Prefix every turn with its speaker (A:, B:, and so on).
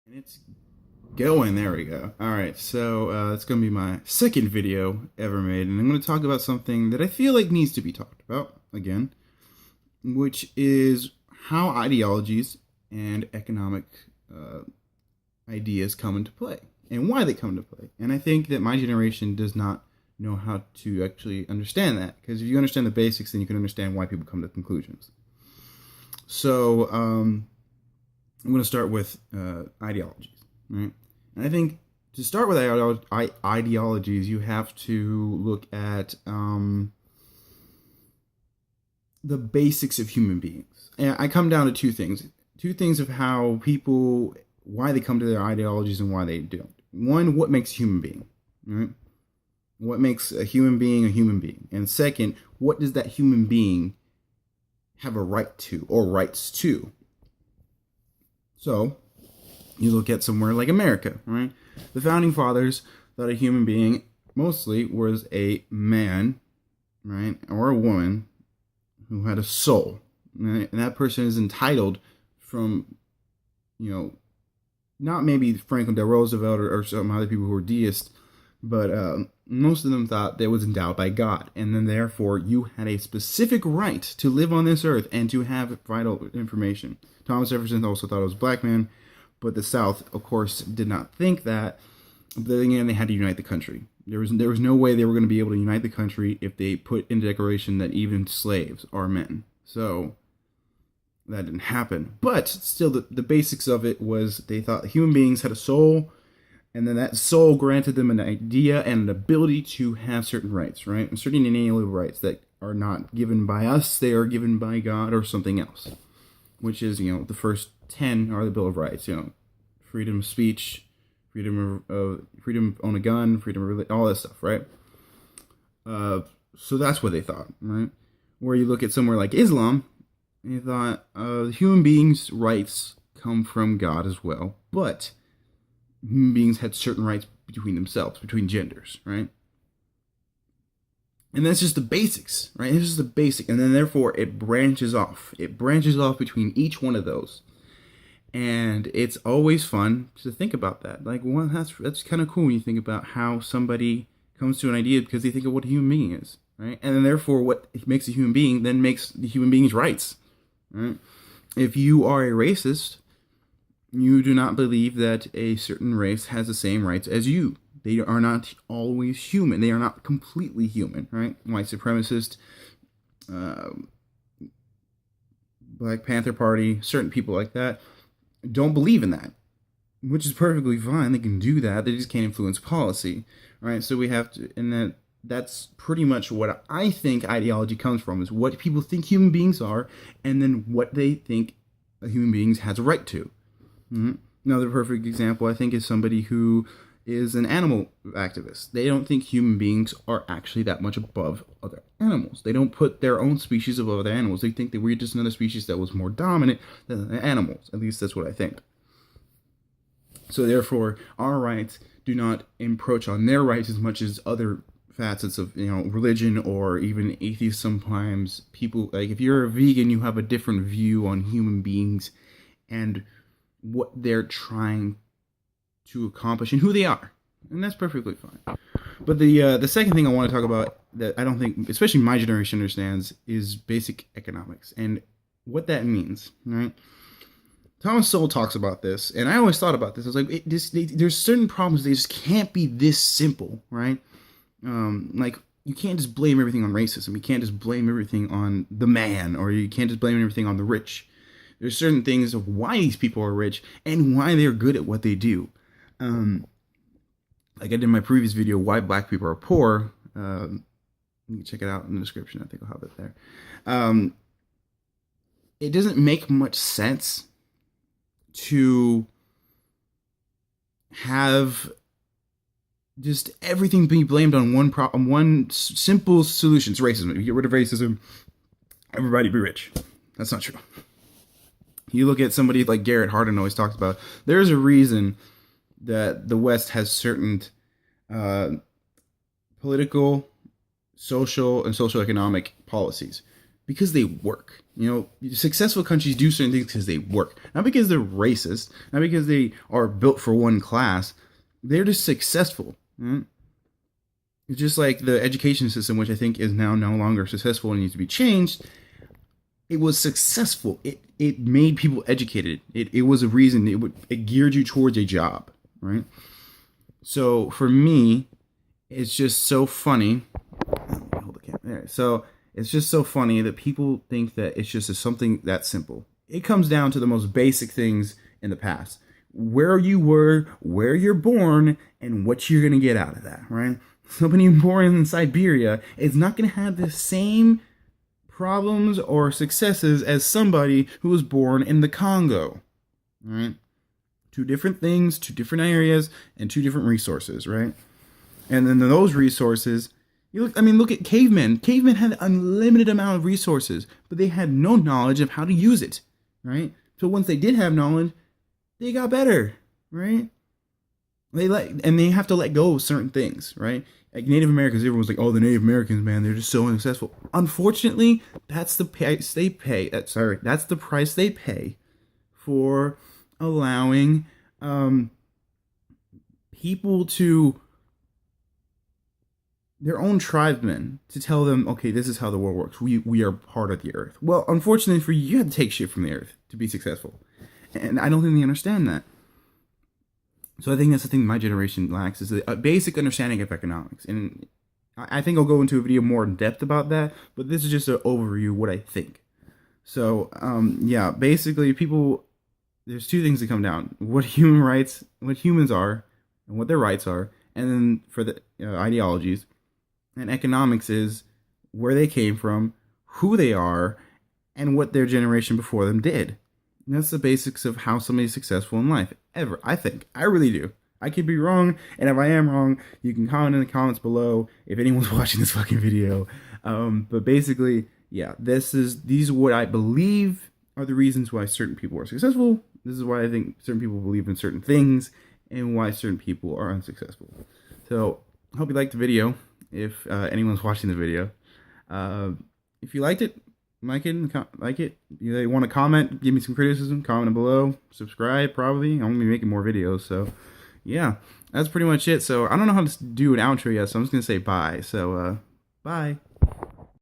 A: And it's going. There we go. All right, so it's going to be my second video ever made, and I'm going to talk about something that I feel like needs to be talked about again, which is how ideologies and economic uh, ideas come into play and why they come into play. And I think that my generation does not know how to actually understand that, because if you understand the basics, then you can understand why people come to conclusions. So I'm going to start with ideologies, right? And I think to start with ideologies, you have to look at the basics of human beings. And I come down to two things of how people, why they come to their ideologies and why they don't. One, what makes a human being, right? What makes a human being a human being? And second, what does that human being have a right to or rights to? So, you look at somewhere like America, right? The founding fathers thought a human being mostly was a man, right, or a woman who had a soul, right? And that person is entitled from, not maybe Franklin D. Roosevelt or some other people who were deists, but most of them thought that it was endowed by God, and then therefore you had a specific right to live on this earth and to have vital information. Thomas Jefferson also thought it was a black man, but the South, of course, did not think that. But then again, they had to unite the country. There was no way they were going to be able to unite the country if they put in the declaration that even slaves are men. So that didn't happen. But still, the basics of it was they thought human beings had a soul, and then that soul granted them an idea and an ability to have certain rights, right? And certain inalienable rights that are not given by us, they are given by God or something else. Which is, the first 10 are the Bill of Rights, freedom of speech, freedom of freedom to own a gun, freedom of religion, all that stuff, right? So that's what they thought, right? Where you look at somewhere like Islam, they thought human beings' rights come from God as well, but human beings had certain rights between themselves, between genders, right? And that's just the basics, right? This is the basic. And then therefore it branches off. It branches off between each one of those. And it's always fun to think about that. Like, well, that's kind of cool when you think about how somebody comes to an idea because they think of what a human being is, right? And then therefore what makes a human being then makes the human being's rights, right? If you are a racist, you do not believe that a certain race has the same rights as you. They are not always human. They are not completely human, right? White supremacist, Black Panther Party, certain people like that don't believe in that, which is perfectly fine. They can do that. They just can't influence policy, right? So we have to, and that's pretty much what I think ideology comes from, is what people think human beings are, and then what they think a human being has a right to. Mm-hmm. Another perfect example, I think, is somebody who is an animal activist. They don't think human beings are actually that much above other animals. They don't put their own species above other animals. They think that we're just another species that was more dominant than the animals. At least that's what I think. So therefore, our rights do not encroach on their rights as much as other facets of religion, or even atheists. Sometimes people, like, if you're a vegan, you have a different view on human beings and what they're trying to accomplish and who they are, and that's perfectly fine. But the second thing I want to talk about that I don't think, especially my generation, understands is basic economics and what that means. Right? Thomas Sowell talks about this, and I always thought about this. I was like, there's certain problems they just can't be this simple, right? Like, you can't just blame everything on racism. You can't just blame everything on the man, or you can't just blame everything on the rich. There's certain things of why these people are rich and why they're good at what they do. Like I did in my previous video, why black people are poor. You can check it out in the description. I think I'll have it there. It doesn't make much sense to have just everything be blamed on one problem, one simple solution. It's racism. If you get rid of racism, everybody be rich. That's not true. You look at somebody like Garrett Hardin always talks about, there's a reason that the West has certain political, social, and socioeconomic policies, because they work. Successful countries do certain things because they work, not because they're racist, not because they are built for one class. They're just successful. Right? It's just like the education system, which I think is now no longer successful and needs to be changed. It was successful. It made people educated. It was a reason. It geared you towards a job, right? So for me, it's just so funny. Hold the camera there. So it's just so funny that people think that it's just something that simple. It comes down to the most basic things in the past. Where you were, where you're born, and what you're going to get out of that, right? Somebody born in Siberia is not going to have the same problems or successes as somebody who was born in the Congo, right? Two different things, two different areas, and two different resources, right? And then those resources, look at cavemen. Cavemen had an unlimited amount of resources, but they had no knowledge of how to use it, right? So once they did have knowledge, they got better, right? They have to let go of certain things, right? Like Native Americans, everyone's like, "Oh, the Native Americans, man, they're just so unsuccessful." Unfortunately, that's the price they pay. That's the price they pay for allowing people to their own tribesmen to tell them, "Okay, this is how the world works. We are part of the earth." Well, unfortunately for you, you have to take shit from the earth to be successful, and I don't think they understand that. So I think that's the thing my generation lacks, is a basic understanding of economics. And I think I'll go into a video more in depth about that, but this is just an overview of what I think. So, basically there's two things that come down: what humans are, and what their rights are, and then for the ideologies. And economics is where they came from, who they are, and what their generation before them did. And that's the basics of how somebody's successful in life, ever. I think. I really do. I could be wrong, and if I am wrong, you can comment in the comments below if anyone's watching this fucking video. But basically, yeah, these are what I believe are the reasons why certain people are successful. This is why I think certain people believe in certain things, and why certain people are unsuccessful. So, I hope you liked the video, if anyone's watching the video. If you liked it, like it. You want to comment, give me some criticism, comment below. Subscribe, probably. I'm going to be making more videos, so yeah, that's pretty much it. So I don't know how to do an outro yet, so I'm just going to say bye. So, bye.